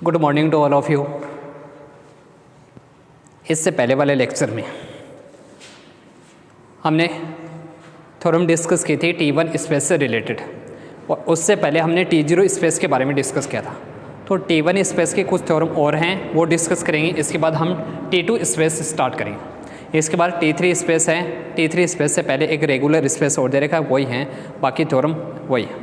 Good morning to all of you. इससे पहले वाले लेक्चर में हमने थ्योरम डिस्कस की थी T1 स्पेस से रिलेटेड, और उससे पहले हमने T0 स्पेस के बारे में डिस्कस किया था। तो T1 स्पेस के कुछ थ्योरम और हैं, वो डिस्कस करेंगे। इसके बाद हम T2 स्पेस स्टार्ट करेंगे। इसके बाद T3 स्पेस है। T3 स्पेस से पहले एक रेगुलर स्पेस और दे रखा है, वही हैं, बाकी थ्योरम वही है।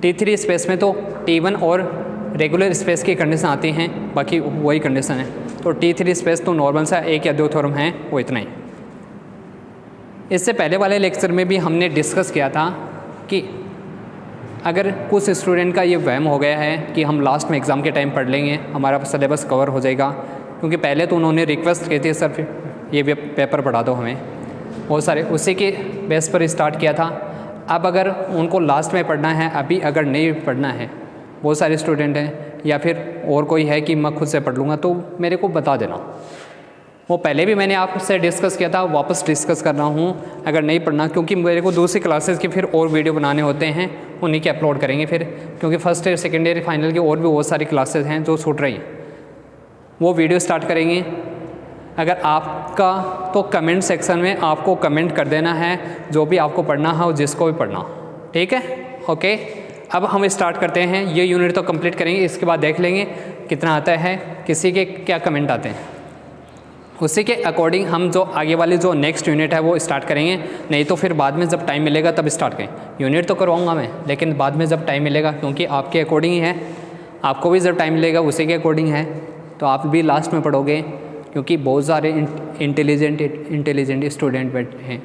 T3 स्पेस में तो T1 और रेगुलर स्पेस की कंडीशन आती हैं, बाकी वही कंडीशन है। तो T3 स्पेस तो नॉर्मल सा एक या दो थ्योरम हैं, वो इतना ही। इससे पहले वाले लेक्चर में भी हमने डिस्कस किया था कि अगर कुछ स्टूडेंट का ये वहम हो गया है कि हम लास्ट में एग्ज़ाम के टाइम पढ़ लेंगे, हमारा सिलेबस कवर हो जाएगा, क्योंकि पहले तो उन्होंने रिक्वेस्ट की थी सर ये पेपर पढ़ा दो हमें, बहुत सारे उसी के बेस पर स्टार्ट किया था। अब अगर उनको लास्ट में पढ़ना है, अभी अगर नहीं पढ़ना है, बहुत सारे स्टूडेंट हैं, या फिर और कोई है कि मैं खुद से पढ़ लूँगा, तो मेरे को बता देना। वो पहले भी मैंने आपसे डिस्कस किया था, वापस डिस्कस कर रहा हूँ। अगर नहीं पढ़ना, क्योंकि मेरे को दूसरी क्लासेस के फिर और वीडियो बनाने होते हैं, उन्हीं के अपलोड करेंगे फिर, क्योंकि first year second year final की और भी बहुत सारी क्लासेस हैं जो छूट रही हैं, वो वीडियो स्टार्ट करेंगे। अगर आपका तो कमेंट सेक्शन में आपको कमेंट कर देना है जो भी आपको पढ़ना है और जिसको भी पढ़ना हो, ठीक है। ओके, अब हम स्टार्ट करते हैं। ये यूनिट तो कंप्लीट करेंगे, इसके बाद देख लेंगे कितना आता है, किसी के क्या कमेंट आते हैं, उसी के अकॉर्डिंग हम जो आगे वाली जो नेक्स्ट यूनिट है वो स्टार्ट करेंगे। नहीं तो फिर बाद में जब टाइम मिलेगा तब स्टार्ट करें। यूनिट तो करवाऊंगा मैं, लेकिन बाद में जब टाइम मिलेगा, क्योंकि आपके अकॉर्डिंग ही है, आपको भी जब टाइम मिलेगा उसी के अकॉर्डिंग है, तो आप भी लास्ट में पढ़ोगे, क्योंकि बहुत सारे इंटेलिजेंट स्टूडेंट बैठे हैं।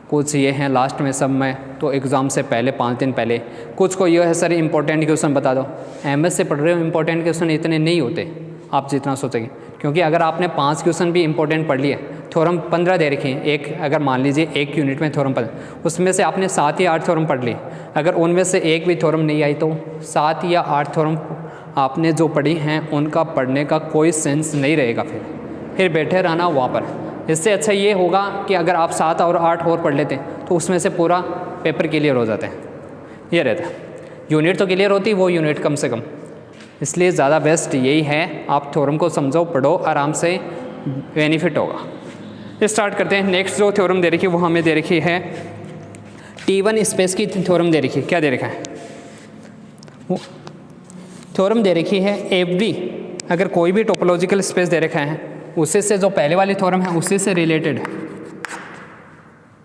कुछ ये हैं लास्ट में, सब में तो एग्ज़ाम से पहले 5 दिन पहले। कुछ को ये है सर इंपॉर्टेंट क्वेश्चन बता दो। MS से पढ़ रहे हो, इंपॉर्टेंट क्वेश्चन इतने नहीं होते आप जितना सोचेंगे, क्योंकि अगर आपने 5 क्वेश्चन भी इंपॉर्टेंट पढ़ लिए, थ्योरम 15 दे रखे हैं, एक अगर मान लीजिए एक यूनिट में थ्योरम 15, उसमें से आपने 7 या 8 थ्योरम पढ़ लिए, अगर उनमें से एक भी थ्योरम नहीं आई तो 7 या 8 थ्योरम आपने जो पढ़ी हैं उनका पढ़ने का कोई सेंस नहीं रहेगा। फिर बैठे रहना वहाँ पर। इससे अच्छा ये होगा कि अगर आप 7 और 8 और पढ़ लेते तो उसमें से पूरा पेपर क्लियर हो जाता है। ये रहता है, यूनिट तो क्लियर होती, वो यूनिट कम से कम। इसलिए ज़्यादा बेस्ट यही है, आप थ्योरम को समझो, पढ़ो आराम से, बेनिफिट होगा। स्टार्ट करते हैं। नेक्स्ट जो थ्योरम दे रखी है वो हमें दे रखी है T1 स्पेस की थ्योरम दे रखी है। क्या दे रखा है? थ्योरम दे रखी है एवरी, अगर कोई भी टोपोलॉजिकल स्पेस दे रखा है, उसी से जो पहले वाली थ्योरम है उसी से रिलेटेड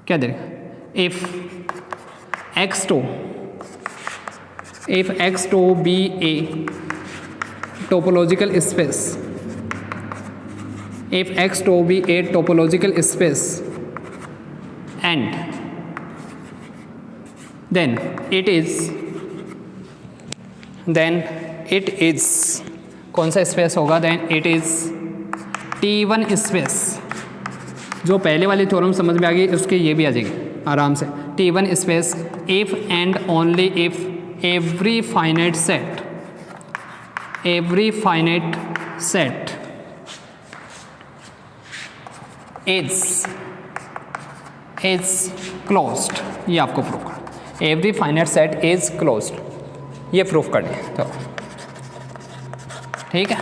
क्या दे रखा है? if X2 be a topological space, if X2 be a topological space and then it is कौन सा स्पेस होगा? then it is T1 space. जो पहले वाली थ्योरम समझ में आ गई, उसके ये भी आ जाएगी आराम से। T1 space if and only if every finite set is closed। ये आपको प्रूफ करना, every finite set is closed, ये प्रूफ करना है। तो ठीक है,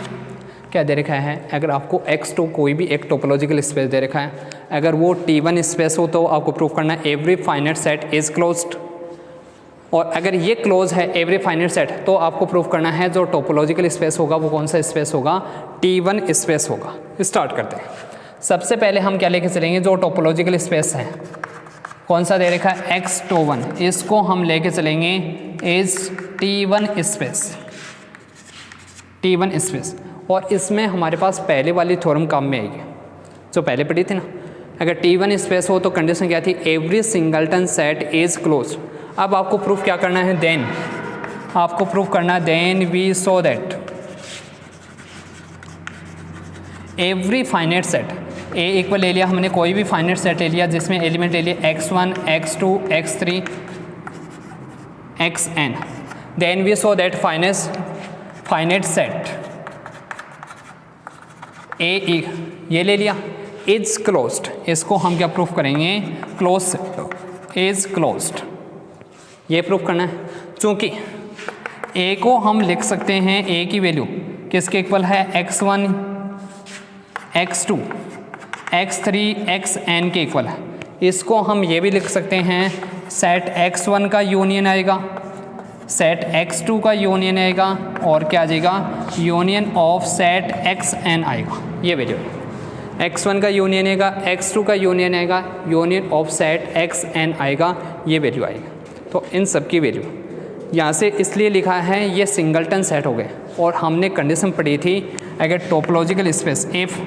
क्या दे रखा है? अगर आपको X2 कोई भी एक टोपोलॉजिकल स्पेस दे रखा है, अगर वो T1 स्पेस हो तो आपको प्रूफ करना है every finite set is closed. और अगर ये क्लोज है एवरी फाइनाइट सेट, तो आपको प्रूफ करना है जो टोपोलॉजिकल स्पेस होगा वो कौन सा स्पेस होगा? T1 स्पेस होगा। स्टार्ट करते हैं। सबसे पहले हम क्या लेके चलेंगे? जो टोपोलॉजिकल स्पेस है, कौन सा दे रखा है? X21, इसको हम लेके चलेंगे इज T1 स्पेस। और इसमें हमारे पास पहले वाली थ्योरम काम में आएगी जो पहले पढ़ी थी ना। अगर T1 स्पेस हो तो कंडीशन क्या थी? Every singleton set is close. अब आपको प्रूफ क्या करना है? Then we show that every finite set, A equal ले लिया हमने, कोई भी फाइनाइट सेट ले लिया जिसमें एलिमेंट ले लिया X1, X2, X3, Xn, then we show that finite set A ये ले लिया इज क्लोज्ड। इसको हम क्या प्रूफ करेंगे? क्लोज इज क्लोज्ड, ये प्रूफ करना है। चूँकि ए को हम लिख सकते हैं, ए की वैल्यू किसके इक्वल है, x1 x2 x3 xn के इक्वल है। इसको हम ये भी लिख सकते हैं सेट x1 का यूनियन आएगा, सेट x2 का यूनियन आएगा और क्या आ जाएगा, यूनियन ऑफ सेट xn आएगा। ये वैल्यू x1 का यूनियन आएगा, x2 का यूनियन आएगा, यूनियन ऑफ सेट xn आएगा, ये वैल्यू आएगा। तो इन सब की वैल्यू यहाँ से इसलिए लिखा है ये सिंगलटन सेट हो गए। और हमने कंडीशन पढ़ी थी अगर टोपोलॉजिकल स्पेस इफ़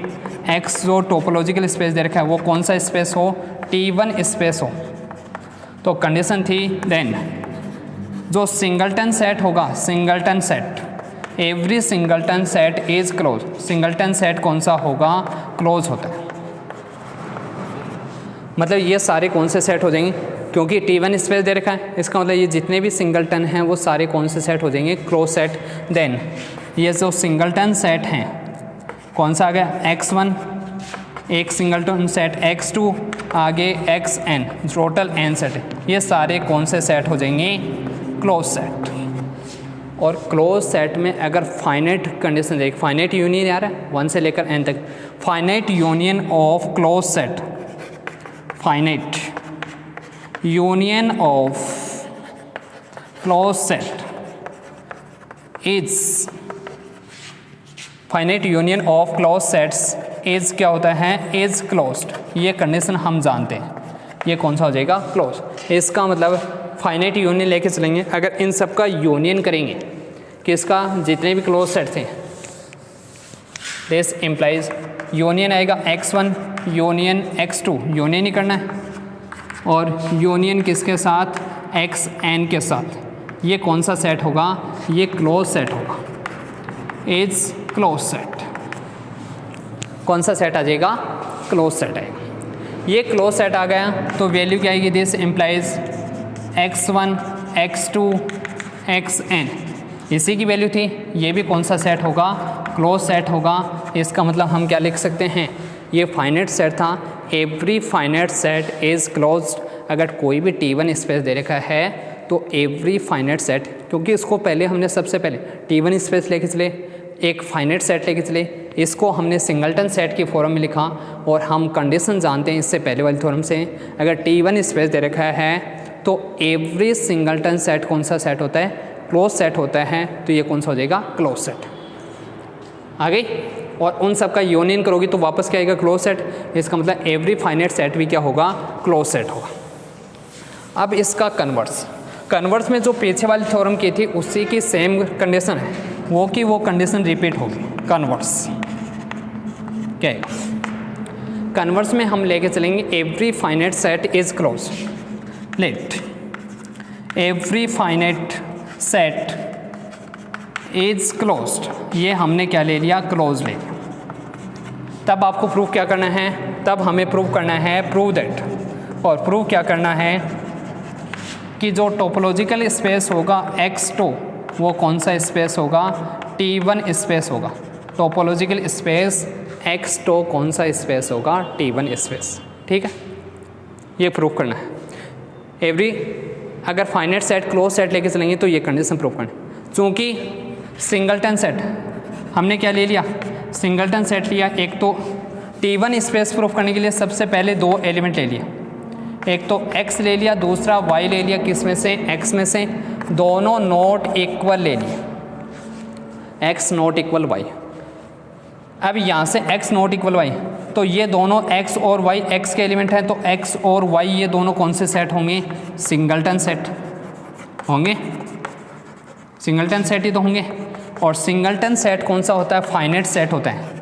x जो टोपोलॉजिकल स्पेस दे रखा है वो कौन सा स्पेस हो, T1 स्पेस हो, तो कंडीशन थी देन जो सिंगलटन सेट होगा, singleton set, every singleton set is close. Singleton set कौन सा होगा, क्लोज होता है। मतलब ये सारे कौन से सेट हो जाएंगे, क्योंकि T1 स्पेस दे रखा है, इसका मतलब ये जितने भी सिंगलटन हैं वो सारे कौन से सेट हो जाएंगे, क्लोज सेट। देन ये जो सिंगलटन सेट हैं कौन सा आ गया, x1 एक सिंगलटन सेट, x2 आगे xn, टोटल n सेट है, ये सारे कौन से सेट हो जाएंगे, क्लोज सेट। और क्लोज सेट में अगर फाइनाइट कंडीशन देख, फाइनाइट यूनियन आ रहा है 1 से लेकर n तक, finite union of close set, finite union of close set is, finite union of close sets is क्या होता है, इज क्लोज्ड। ये कंडीशन हम जानते हैं, ये कौन सा हो जाएगा, क्लोज। इसका मतलब फाइनाइट यूनियन लेके चलेंगे, अगर इन सब का यूनियन करेंगे किसका, जितने भी क्लोज सेट थे, दिस इम्प्लाइज यूनियन आएगा x1 यूनियन x2, यूनियन ही करना है, और यूनियन किसके साथ, xn के साथ। ये कौन सा सेट होगा, ये क्लोज सेट होगा, इज क्लोज सेट। कौन सा सेट आ जाएगा, क्लोज सेट आएगा। ये क्लोज सेट आ गया तो वैल्यू क्या आएगी, this implies x1 x2 xn, इसी की वैल्यू थी। ये भी कौन सा सेट होगा, क्लोज सेट होगा। इसका मतलब हम क्या लिख सकते हैं, ये फाइनाइट सेट था, every finite set is closed. अगर कोई भी T1 स्पेस दे रखा है तो एवरी फाइनाइट सेट, क्योंकि इसको पहले हमने सबसे पहले T1 स्पेस लेके चले, एक फाइनाइट सेट लेके चले, इसको हमने सिंगलटन सेट की फॉर्म में लिखा, और हम कंडीशन जानते हैं इससे पहले वाली थ्योरम से, अगर T1 स्पेस दे रखा है तो एवरी सिंगलटन सेट कौन सा सेट होता है, क्लोज सेट होता है। तो ये कौन सा हो जाएगा, क्लोज सेट आ गई। और उन सब का यूनियन करोगी तो वापस क्या आएगा, क्लोज सेट। इसका मतलब एवरी फाइनाइट सेट भी क्या होगा, क्लोज सेट होगा। अब इसका कन्वर्स में जो पीछे वाली थ्योरम की थी उसी की सेम कंडीशन है, वो कि वो कंडीशन रिपीट होगी। कन्वर्स क्या है, कन्वर्स में हम लेके चलेंगे every finite set is close. Let every finite set is closed, ये हमने क्या ले लिया, क्लोज ले लिया। तब आपको प्रूफ क्या करना है, तब हमें प्रूफ करना है प्रूव दैट, और प्रूफ क्या करना है कि जो टोपोलॉजिकल स्पेस होगा x2 वो कौन सा स्पेस होगा, T1 स्पेस होगा। टोपोलॉजिकल स्पेस x2 कौन सा स्पेस होगा, T1 स्पेस। ठीक है, ये प्रूफ करना है। एवरी अगर फाइनाइट सेट क्लोज सेट लेके चलेंगे तो ये कंडीशन प्रूफ करना। चूँकि सिंगलटन सेट हमने क्या ले लिया, सिंगलटन सेट लिया, एक तो T1 स्पेस प्रूफ करने के लिए सबसे पहले दो एलिमेंट ले लिया, एक तो x ले लिया, दूसरा y ले लिया। किस में से, x में से। दोनों नॉट इक्वल ले लिए, x नॉट इक्वल y। अब यहाँ से x नॉट इक्वल y, तो ये दोनों x और y x के एलिमेंट हैं, तो x और y ये दोनों कौन से सेट होंगे, सिंगलटन सेट होंगे। सिंगलटन सेट ही तो होंगे। और सिंगलटन सेट कौन सा होता है, फाइनाइट सेट होता है।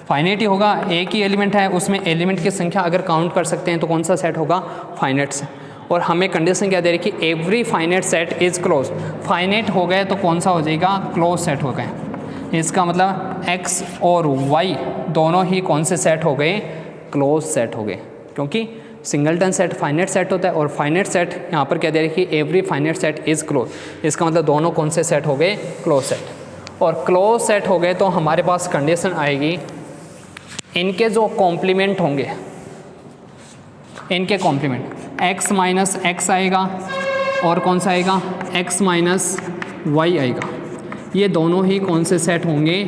फाइनाइट ही होगा, एक ही एलिमेंट है, उसमें एलिमेंट की संख्या अगर काउंट कर सकते हैं तो कौन सा सेट होगा, फाइनाइट सेट। और हमें कंडीशन क्या दे रही कि every finite set is close. Finite हो गए तो कौन सा हो जाएगा, क्लोज सेट हो गए। इसका मतलब x और y दोनों ही कौन से सेट हो गए, क्लोज सेट हो गए, क्योंकि सिंगलटन सेट फाइनाइट सेट होता है और फाइनाइट सेट यहाँ पर क्या दे रही कि every finite set is close. इसका मतलब दोनों कौन से सेट हो गए, क्लोज सेट। और क्लोज सेट हो गए तो हमारे पास कंडीशन आएगी, इनके जो कॉम्प्लीमेंट होंगे, इनके कॉम्प्लीमेंट x माइनस एक्स आएगा और कौन सा आएगा, x माइनस वाई आएगा। ये दोनों ही कौन से सेट होंगे,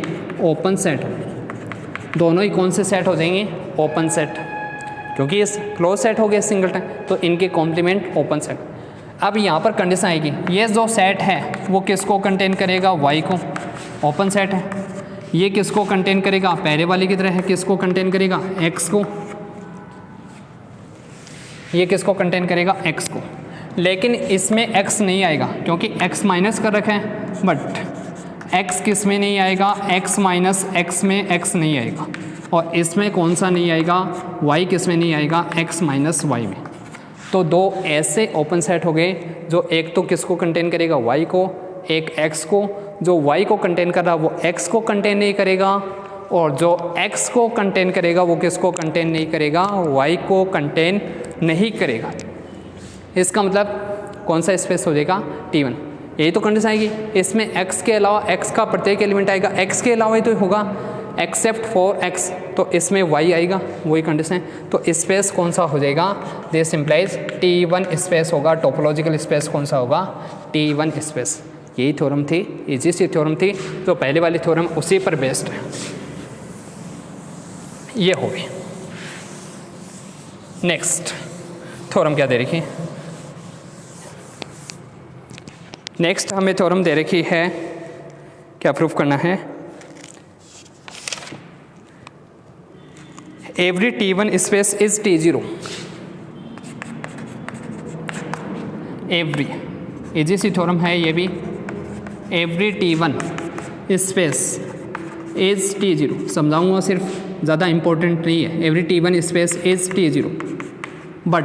ओपन सेट, दोनों ही कौन से सेट हो जाएंगे? ओपन सेट, क्योंकि ये क्लोज सेट हो गया सिंगलटन, तो इनके कॉम्प्लीमेंट ओपन सेट। अब यहाँ पर कंडीशन आएगी, ये जो सेट है वो किसको कंटेन करेगा? वाई को, ओपन सेट है। ये किसको कंटेन करेगा? पहले वाली की तरह है, किसको कंटेन करेगा? एक्स को। ये किसको कंटेन करेगा? एक्स को। लेकिन इसमें एक्स नहीं आएगा क्योंकि एक्स माइनस कर रखा है, बट एक्स किस में नहीं आएगा? एक्स माइनस एक्स में एक्स नहीं आएगा। और इसमें कौन सा नहीं आएगा? वाई किस में नहीं आएगा? एक्स माइनस वाई में। तो दो ऐसे ओपन सेट हो गए जो एक तो किसको कंटेन करेगा? वाई को, एक एक्स को। जो वाई को कंटेन कर रहा वो एक्स को कंटेन नहीं करेगा, और जो एक्स को कंटेन करेगा वो किसको कंटेन नहीं करेगा? वाई को कंटेन नहीं करेगा। इसका मतलब कौन सा स्पेस हो जाएगा? T1। यही तो कंडीशन आएगी। इसमें x के अलावा x का प्रत्येक एलिमेंट आएगा, x के अलावा ही तो होगा, एक्सेप्ट फॉर x, तो इसमें y आएगा, वही कंडीशन है। तो स्पेस कौन सा हो जाएगा? दिस इम्प्लाइज T1 स्पेस होगा। टोपोलॉजिकल स्पेस कौन सा होगा? T1 space. यही थ्योरम थी, इजी सी थ्योरम थी, तो पहले वाली थ्योरम उसी पर बेस्ड है। ये हो गई। नेक्स्ट थ्योरम क्या दे रखी है? नेक्स्ट हमें थ्योरम दे रखी है, क्या प्रूफ करना है? Every T1 space is T0। Every, easy see theorem है ये भी। Every T1 space is T0, समझाऊंगा सिर्फ, ज़्यादा इंपॉर्टेंट नहीं है। Every T1 space is T0, but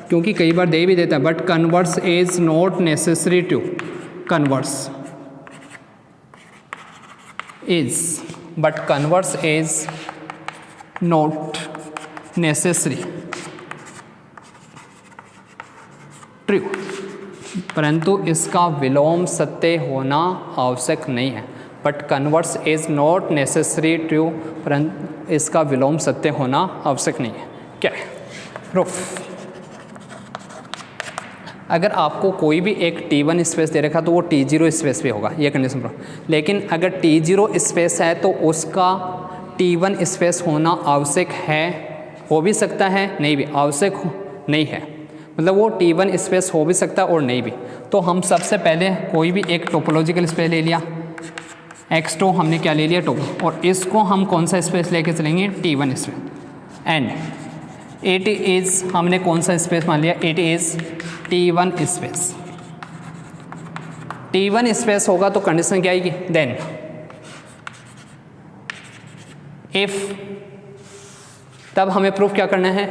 क्योंकि कई बार दे भी देता है, but converse is not necessary to, converse is, but converse is not necessary true, परंतु इसका विलोम सत्य होना आवश्यक नहीं है। But converse is not necessary true, परंतु इसका विलोम सत्य होना आवश्यक नहीं है। क्या है प्रूफ? अगर आपको कोई भी एक T1 स्पेस दे रखा तो वो T0 स्पेस पे होगा, ये कंडीशन प्रूफ। लेकिन अगर T0 स्पेस है तो उसका T1 स्पेस होना आवश्यक है, हो भी सकता है, नहीं भी, आवश्यक नहीं है, मतलब वो T1 स्पेस हो भी सकता है और नहीं भी। तो हम सबसे पहले कोई भी एक टोपोलॉजिकल स्पेस ले लिया, x2 हमने क्या ले लिया? टोपो, और इसको हम कौन सा स्पेस लेके चलेंगे? T1 space. And it is, हमने कौन सा स्पेस मान लिया? It is T1 space. T1 space होगा तो कंडीशन क्या आएगी? देन इफ, तब हमें प्रूफ क्या करना है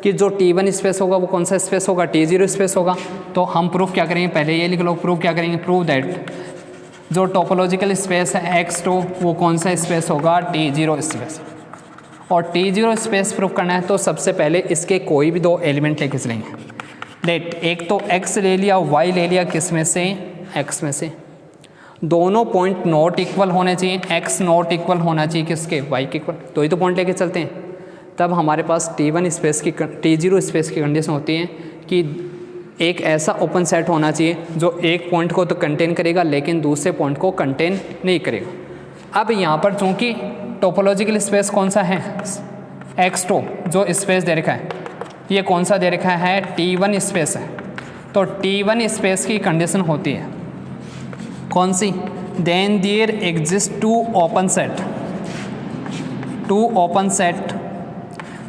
कि जो T1 स्पेस होगा वो कौन सा स्पेस होगा? T0 स्पेस होगा। तो हम प्रूफ क्या करेंगे? पहले ये लिख लो, प्रूफ क्या करेंगे? प्रूव दैट जो टोपोलॉजिकल स्पेस है x2 वो कौन सा स्पेस होगा? T0 space. और T0 स्पेस प्रूफ करना है तो सबसे पहले इसके कोई भी दो एलिमेंट लेके चलेंगे। लेट, एक तो x ले लिया, y ले लिया, किस में से? x में से। दोनों पॉइंट नॉट इक्वल होने चाहिए, x नॉट इक्वल होना चाहिए किसके? y के इक्वल। तो ही तो पॉइंट लेके चलते हैं। तब हमारे पास T1 स्पेस की, T0 स्पेस की कंडीशन होती है कि एक ऐसा ओपन सेट होना चाहिए जो एक पॉइंट को तो कंटेन करेगा लेकिन दूसरे पॉइंट को कंटेन नहीं करेगा। अब यहाँ पर चूँकि टोपोलॉजिकल स्पेस कौन सा है? x2 जो स्पेस दे रखा है, ये कौन सा दे रखा है? T1 स्पेस है। तो T1 स्पेस की कंडीशन होती है कौन सी? Then there exist two open set, two open set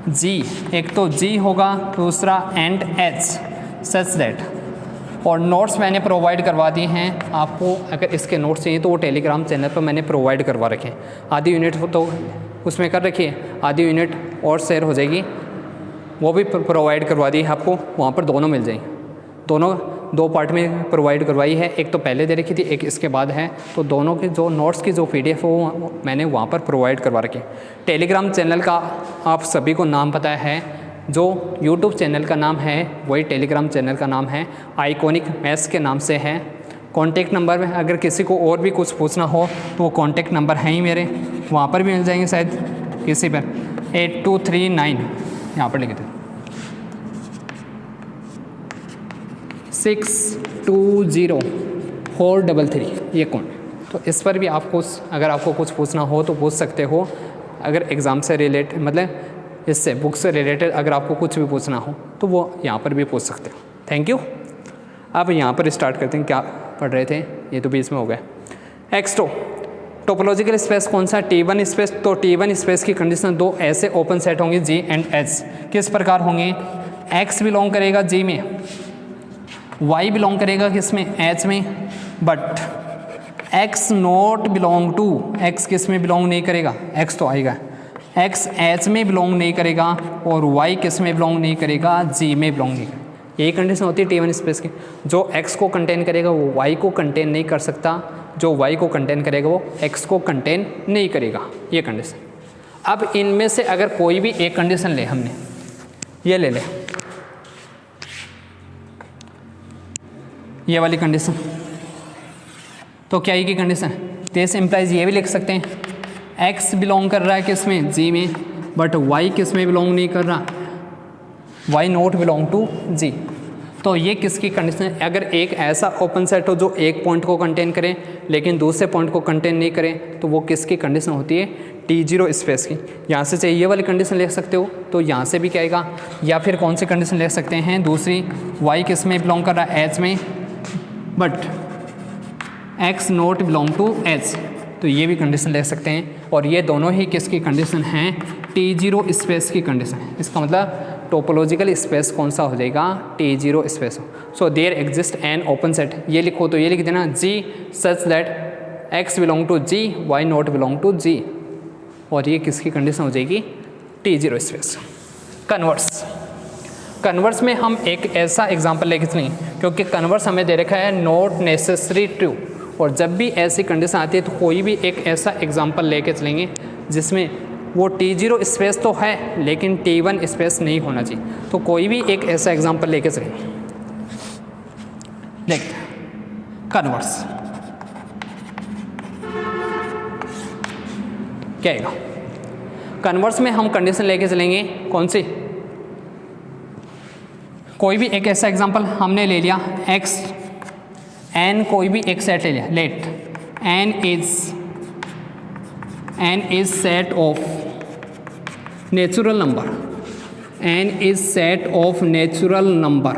G, एक तो G होगा, दूसरा एंड H, सच दैट। और नोट्स मैंने प्रोवाइड करवा दिए हैं आपको, अगर इसके नोट्स चाहिए तो वो टेलीग्राम चैनल पर मैंने प्रोवाइड करवा रखे हैं। आधी यूनिट तो उसमें कर रखिए, आधी यूनिट और शेयर हो जाएगी, वो भी प्रोवाइड करवा दी है आपको, वहाँ पर दोनों मिल जाएंगे। दोनों दो पार्ट में प्रोवाइड करवाई है, एक तो पहले दे रखी थी, एक इसके बाद है। तो दोनों के जो नोट्स की जो PDF है वो मैंने वहाँ पर प्रोवाइड करवा रखी है। टेलीग्राम चैनल का आप सभी को नाम पता है, जो यूट्यूब चैनल का नाम है वही टेलीग्राम चैनल का नाम है, आइकॉनिक मैथ्स के नाम से है। कॉन्टैक्ट नंबर में अगर किसी को और भी कुछ पूछना हो तो वो कॉन्टैक्ट नंबर हैं ही मेरे, वहाँ पर भी मिल जाएंगे शायद, किसी पर 8239 यहाँ पर लिखे थे 620 433, ये कौन तो इस पर भी आपको अगर आपको कुछ पूछना हो तो पूछ सकते हो, अगर एग्ज़ाम से रिलेटेड मतलब इससे बुक से रिलेटेड अगर आपको कुछ भी पूछना हो तो वो यहाँ पर भी पूछ सकते हो। Thank you. अब यहाँ पर स्टार्ट करते हैं, क्या पढ़ रहे थे, ये तो बीच में हो गया। एक्सटो टोपोलॉजिकल स्पेस कौन सा, T1 स्पेस। तो T1 स्पेस की कंडीशन दो ऐसे ओपन सेट होंगे G एंड H, किस प्रकार होंगे, X बिलोंग करेगा G में, Y बिलोंग करेगा किस में, H में, but X not belong to, X किस में बिलोंग नहीं करेगा, X तो आएगा, X H में बिलोंग नहीं करेगा और Y किस में बिलोंग नहीं करेगा, G में बिलोंग नहीं करेगा। यही कंडीशन होती है T1 स्पेस की। जो X को कंटेन करेगा वो Y को कंटेन नहीं कर सकता, जो Y को कंटेन करेगा वो X को कंटेन नहीं करेगा, ये कंडीशन। अब इनमें से अगर कोई भी एक कंडीशन ले, हमने ये ले ये वाली कंडीशन, तो क्या की कंडीशन, दिस इम्प्लाइज ये भी लिख सकते हैं X बिलोंग कर रहा है किस में, G में, बट Y किस में बिलोंग नहीं कर रहा, Y not belong to G। तो ये किसकी कंडीशन है, अगर एक ऐसा ओपन सेट हो जो एक पॉइंट को कंटेन करे लेकिन दूसरे पॉइंट को कंटेन नहीं करे, तो वो किसकी कंडीशन होती है, T0 स्पेस की। यहाँ से चाहिए ये वाली कंडीशन लिख सकते हो, तो यहाँ से भी क्या आएगा, या फिर कौन सी कंडीशन लिख सकते हैं, दूसरी, Y किस में बिलोंग कर रहा है, H में, but X not belong to H, तो ये भी कंडीशन लिख सकते हैं। और ये दोनों ही किसकी कंडीशन हैं, T0 स्पेस की कंडीशन है। इसका मतलब टोपोलॉजिकल स्पेस कौन सा हो जाएगा, T0 space. So there exist an open set, ये लिखो तो ये लिख देना G such that X belong to G, Y not belong to G, और ये किसकी कंडीशन हो जाएगी, T0 स्पेस। कन्वर्स में हम एक ऐसा एग्जांपल लेके चलेंगे, क्योंकि कन्वर्स हमें दे रखा है नॉट नेसेसरी ट्रू, और जब भी ऐसी कंडीशन आती है तो कोई भी एक ऐसा एग्जांपल लेके चलेंगे जिसमें वो T0 स्पेस तो है लेकिन T1 स्पेस नहीं होना चाहिए। तो कोई भी एक ऐसा एग्जांपल लेके चलेंगे, देखते हैं कन्वर्स क्या आएगा। कन्वर्स में हम कंडीशन लेके चलेंगे कौन सी, कोई भी एक ऐसा एग्जांपल हमने ले लिया, X n कोई भी एक सेट ले लिया, let n is set of natural number, n is set of natural number.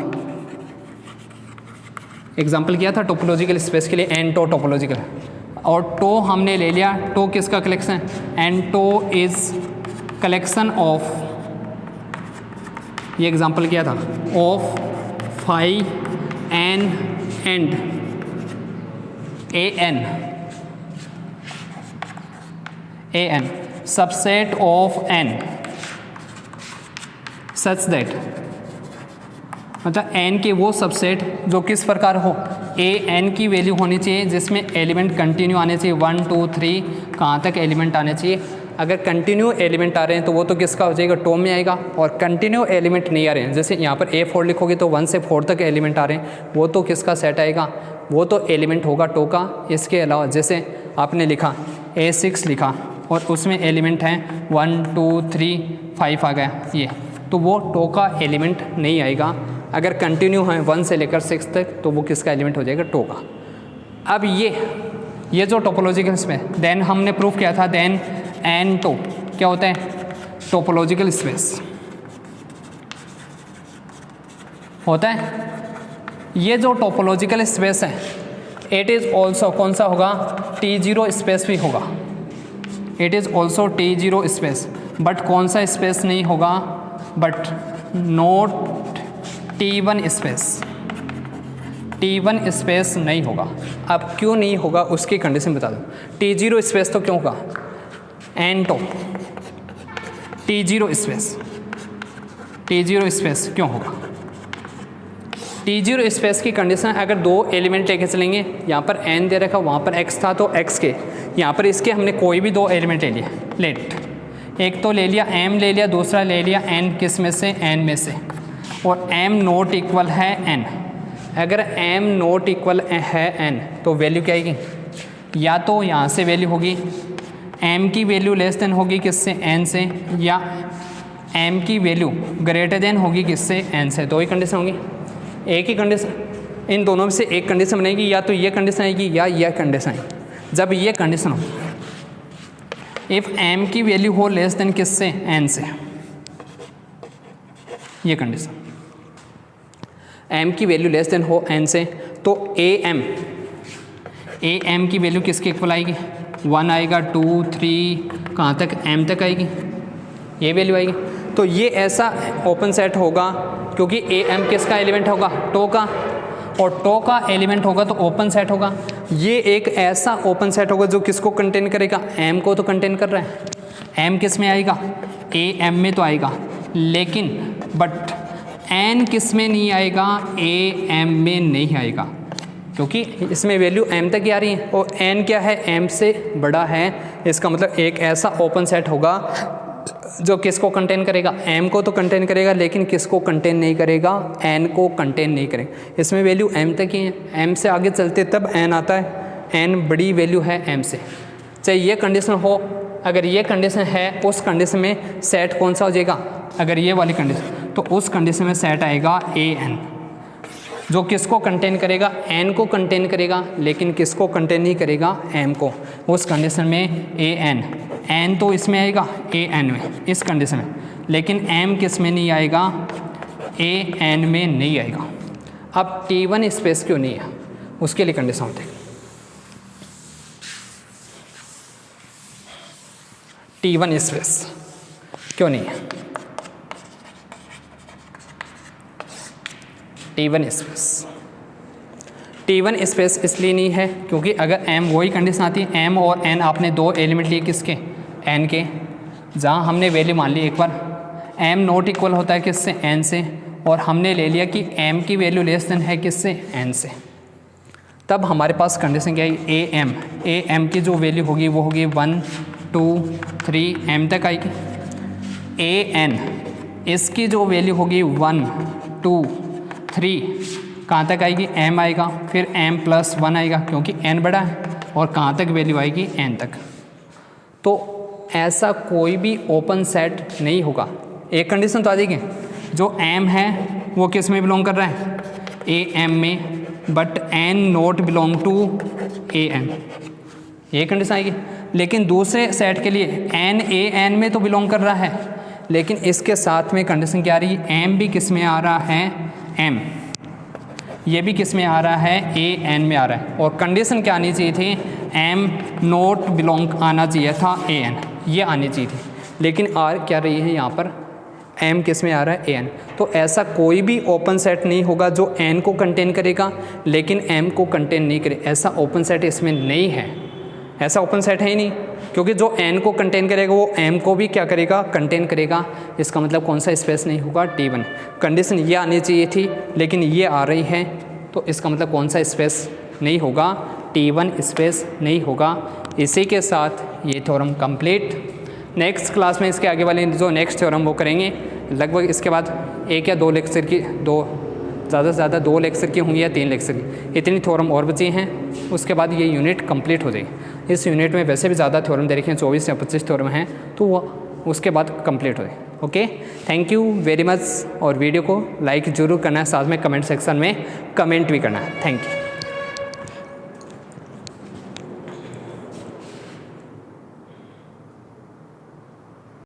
Example किया था टोपोलॉजिकल स्पेस के लिए n टो टोपोलॉजिकल, और टो हमने ले लिया, टो किसका collection, n tau is collection of, ये एग्जांपल किया था, of phi n and an subset of n such that, मतलब n के वो सबसेट जो किस प्रकार हो, an की वैल्यू होनी चाहिए जिसमें एलिमेंट कंटिन्यू आने चाहिए, 1 2 3 कहाँ तक एलिमेंट आने चाहिए। अगर कंटिन्यू एलिमेंट आ रहे हैं तो वो तो किसका हो जाएगा, टो में आएगा, और कंटिन्यू एलिमेंट नहीं आ रहे हैं, जैसे यहाँ पर A4 लिखोगे तो 1 से 4 तक एलिमेंट आ रहे हैं, वो तो किसका सेट आएगा, वो तो एलिमेंट होगा टो का। इसके अलावा जैसे आपने लिखा A6 लिखा और उसमें एलिमेंट हैं 1 2 3 5 आ गया ये, तो वो टो का एलिमेंट नहीं आएगा। अगर कंटिन्यू है 1 से लेकर 6 तक तो वो किसका एलिमेंट हो जाएगा, टो का। अब ये जो टोपोलॉजिकल स्पेस देन हमने प्रूफ किया था, देन एन टो क्या होता है, टोपोलॉजिकल स्पेस होता है। ये जो टोपोलॉजिकल स्पेस है इट इज़ ऑल्सो कौन सा होगा, T0 स्पेस भी होगा, it is also T0 space, but कौन सा स्पेस नहीं होगा, but not T1 space, T1 space नहीं होगा। अब क्यों नहीं होगा उसकी कंडीशन बता दो। T0 स्पेस तो क्यों होगा, एन टो T0 स्पेस क्यों होगा, T0 स्पेस की कंडीशन अगर दो एलिमेंट लेके चलेंगे, यहाँ पर n दे रखा, वहाँ पर x था, तो x के यहाँ पर इसके हमने कोई भी दो एलिमेंट ले लिया, लेट एक तो ले लिया m ले लिया, दूसरा ले लिया n किस में से, n में से, और m नॉट इक्वल है n। अगर m नॉट इक्वल है n तो वैल्यू क्या आएगी, या तो यहाँ से वैल्यू होगी m की वैल्यू लेस देन होगी किससे, n से, या m की वैल्यू ग्रेटर देन होगी किससे, n से। दो ही कंडीशन होंगी, एक ही कंडीशन, इन दोनों में से एक कंडीशन बनेगी, या तो ये कंडीशन आएगी या यह कंडीशन आएगी। जब ये कंडीशन हो, इफ़ एम की वैल्यू हो लेस देन किससे, एन से, ये कंडीशन, एम की वैल्यू लेस देन हो एन से, तो ए एम की वैल्यू किसके इक्वल आएगी, 1 आएगा, 2 3 कहाँ तक, एम तक आएगी, ये वैल्यू आएगी। तो ये ऐसा ओपन सेट होगा क्योंकि ए एम किसका एलिमेंट होगा, टो का, और टो का एलिमेंट होगा तो ओपन सेट होगा। ये एक ऐसा ओपन सेट होगा जो किसको कंटेन करेगा, एम को तो कंटेन कर रहा है, एम किस में आएगा, ए एम में तो आएगा, लेकिन बट एन किस में नहीं आएगा, ए एम में नहीं आएगा, क्योंकि इसमें वैल्यू एम तक ही आ रही है और एन क्या है, एम से बड़ा है। इसका मतलब एक ऐसा ओपन सेट होगा जो किसको कंटेन करेगा, एम को तो कंटेन करेगा लेकिन किसको कंटेन नहीं करेगा, एन को कंटेन नहीं करेगा। इसमें वैल्यू एम तक ही है, एम से आगे चलते तब एन आता है, एन बड़ी वैल्यू है एम से। चाहे ये कंडीशन हो, अगर ये कंडीशन है उस कंडीशन में सेट कौन सा हो जाएगा, अगर ये वाली कंडीशन, तो उस कंडीशन में सेट आएगा ए एन, जो किसको कंटेन करेगा, एन को कंटेन करेगा लेकिन किसको कंटेन नहीं करेगा, एम को। उस कंडीशन में ए एन तो इसमें आएगा ए एन में, इस कंडीशन में, लेकिन एम किस में नहीं आएगा, ए एन में नहीं आएगा। अब T1 स्पेस क्यों नहीं है, उसके लिए कंडीशन होते हैं, T1 स्पेस क्यों नहीं है, T1 स्पेस इसलिए नहीं है क्योंकि अगर m, वही कंडीशन आती है, m और n आपने दो एलिमेंट लिए किसके, n के, जहाँ हमने वैल्यू मान ली एक बार m नॉट इक्वल होता है किससे, n से, और हमने ले लिया कि m की वैल्यू लेस देन है किससे, n से, तब हमारे पास कंडीशन क्या है, ए एम की जो वैल्यू होगी वो होगी 1 2 3 m तक आएगी। ए एन इसकी जो वैल्यू होगी 1 2 3 कहाँ तक आएगी, m आएगा, फिर m+1 आएगा क्योंकि n बड़ा है, और कहाँ तक वैल्यू आएगी, n तक। तो ऐसा कोई भी ओपन सेट नहीं होगा, एक कंडीशन तो आ जाएगी, जो m है वो किस में बिलोंग कर रहा है, ए एम में, but n not belong to A N, ये कंडीशन आएगी। लेकिन दूसरे सेट के लिए n ए एन में तो बिलोंग कर रहा है, लेकिन इसके साथ में कंडीशन क्या आ रही है, m भी किस में आ रहा है, m, ये भी किस में आ रहा है, ए एन में आ रहा है, और कंडीशन क्या आनी चाहिए थी, m नॉट बिलोंग आना चाहिए था ए एन, ये आनी चाहिए थी, लेकिन आर क्या रही है यहाँ पर, m किस में आ रहा है, ए एन। तो ऐसा कोई भी ओपन सेट नहीं होगा जो n को कंटेन करेगा लेकिन m को कंटेन नहीं करे, ऐसा ओपन सेट इसमें नहीं है, ऐसा ओपन सेट है ही नहीं, क्योंकि जो n को कंटेन करेगा वो m को भी क्या करेगा, कंटेन करेगा। इसका मतलब कौन सा स्पेस नहीं होगा, T1। कंडीशन ये आनी चाहिए थी लेकिन ये आ रही है, तो इसका मतलब कौन सा स्पेस नहीं होगा, T1 स्पेस नहीं होगा। इसी के साथ ये थ्योरम कंप्लीट। नेक्स्ट क्लास में इसके आगे वाले जो नेक्स्ट थ्योरम वो करेंगे, लगभग इसके बाद एक या दो लेक्चर की, ज़्यादा से ज़्यादा 2 लेक्चर की होंगी या 3 लेक्चर की, इतनी थ्योरम और बची हैं, उसके बाद ये यूनिट कंप्लीट हो जाएगी। इस यूनिट में वैसे भी ज़्यादा थ्योरम दे रखे हैं, 24 या 25 थ्योरम हैं, तो वो उसके बाद कंप्लीट हो जाए। Okay, thank you very much, और वीडियो को लाइक ज़रूर करना है, साथ में कमेंट सेक्शन में कमेंट भी करना है। Thank you.